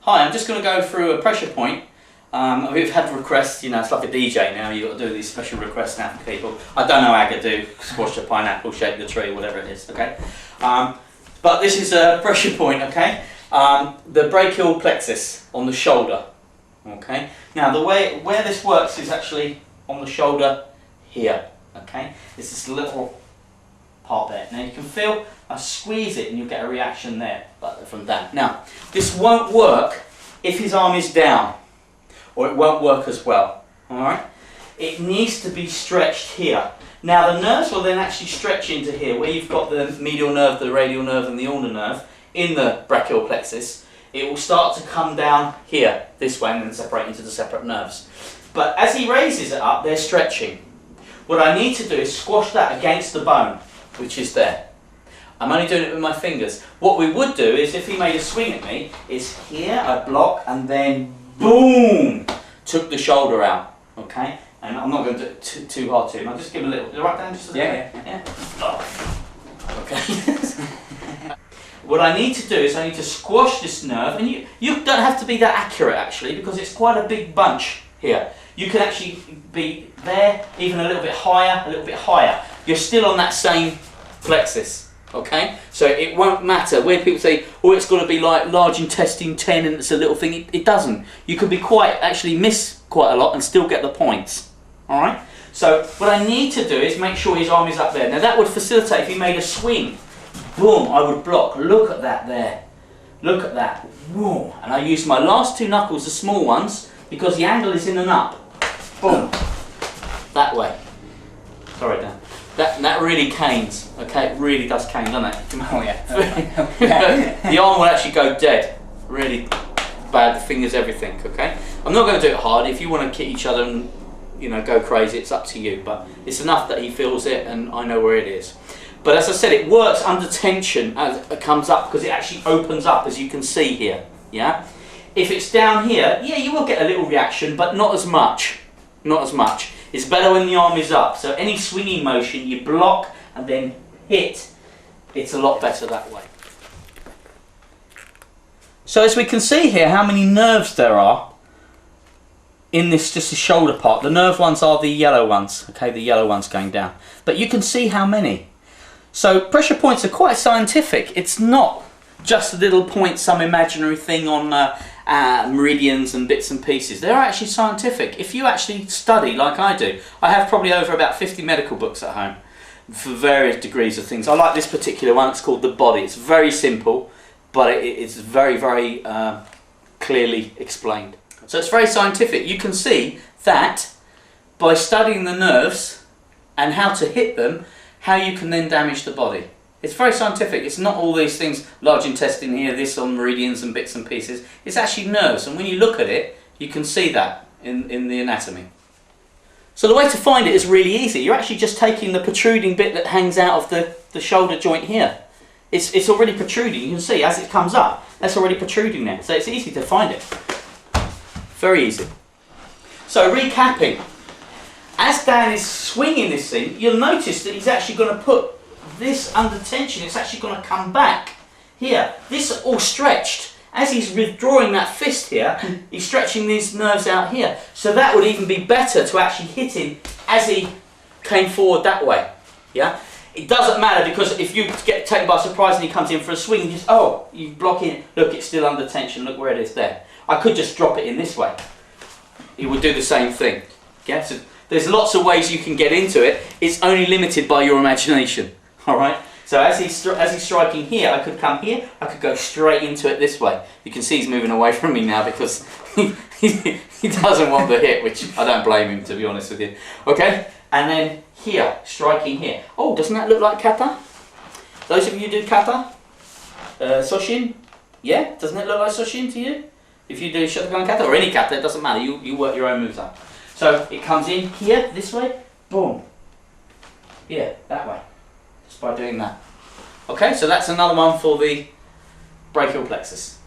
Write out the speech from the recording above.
Hi, I'm just going to go through a pressure point. We've had requests, you know, it's like a DJ now, you've got to do these special requests now for people. I don't know how to do, squash the pineapple, shake the tree, whatever it is, okay? But this is a pressure point, okay? The brachial plexus on the shoulder, okay? Now the way, where this works is actually on the shoulder here, okay? It's this little part there. Now you can feel, I squeeze it and you'll get a reaction there, but from that. Now, this won't work if his arm is down, or it won't work as well, alright? It needs to be stretched here. Now the nerves will then actually stretch into here, where you've got the medial nerve, the radial nerve and the ulnar nerve in the brachial plexus. It will start to come down here, this way, and then separate into the separate nerves. But as he raises it up, they're stretching. What I need to do is squash that against the bone, which is there. I'm only doing it with my fingers. What we would do is, if he made a swing at me, is here, I block, and then boom! Took the shoulder out, okay? And I'm not going to do it too hard to him. I'll just give him a little, right down just a little bit. Yeah. Oh. Okay. What I need to do is I need to squash this nerve, and you don't have to be that accurate actually, because it's quite a big bunch here. You can actually be there, even a little bit higher, a little bit higher. You're still on that same plexus, okay? So it won't matter. When people say, oh, it's got to be like large intestine 10 and it's a little thing, it doesn't. You could be actually miss quite a lot and still get the points, all right? So what I need to do is make sure his arm is up there. Now that would facilitate if he made a swing. Boom, I would block. Look at that there. Look at that. Boom. And I use my last two knuckles, the small ones, because the angle is in and up. Boom. That way. Sorry, Dan. That really canes, okay? It really does cane, doesn't it? Oh yeah. The arm will actually go dead. Really bad, the fingers, everything, okay? I'm not going to do it hard. If you want to kick each other and, you know, go crazy, it's up to you. But it's enough that he feels it and I know where it is. But as I said, it works under tension as it comes up, because it actually opens up, as you can see here, yeah? If it's down here, yeah, you will get a little reaction, but not as much. Not as much. It's better when the arm is up. So any swinging motion, you block and then hit. It's a lot better that way. So as we can see here, how many nerves there are in this, just the shoulder part. The nerve ones are the yellow ones, okay, the yellow ones going down. But you can see how many. So pressure points are quite scientific. It's not just a little point, some imaginary thing on meridians and bits and pieces. They're actually scientific. If you actually study like I do, I have probably over about 50 medical books at home for various degrees of things. I like this particular one. It's called The Body. It's very simple, but it's very, very clearly explained. So it's very scientific. You can see that by studying the nerves and how to hit them, how you can then damage the body. It's very scientific. It's not all these things, large intestine here, this on meridians and bits and pieces. It's actually nerves, and when you look at it, you can see that in the anatomy. So the way to find it is really easy. You're actually just taking the protruding bit that hangs out of the shoulder joint here. It's already protruding. You can see as it comes up, that's already protruding there. So it's easy to find it. Very easy. So recapping. As Dan is swinging this thing, you'll notice that he's actually going to put this under tension. It's actually going to come back here. This is all stretched. As he's withdrawing that fist here, he's stretching these nerves out here. So that would even be better to actually hit him as he came forward that way. Yeah. It doesn't matter, because if you get taken by surprise and he comes in for a swing, you just, oh, you block in. Look, it's still under tension. Look where it is there. I could just drop it in this way. It would do the same thing. Yeah. So there's lots of ways you can get into it. It's only limited by your imagination. All right. So as he's striking here, I could come here. I could go straight into it this way. You can see he's moving away from me now because he doesn't want the hit, which I don't blame him, to be honest with you. Okay. And then here, striking here. Oh, doesn't that look like kata? Those of you who do kata, soshin, yeah. Doesn't it look like soshin to you? If you do shotokan kata or any kata, it doesn't matter. You work your own moves up. So it comes in here, this way, boom. Yeah, that way. Just by doing that. Okay, so that's another one for the brachial plexus.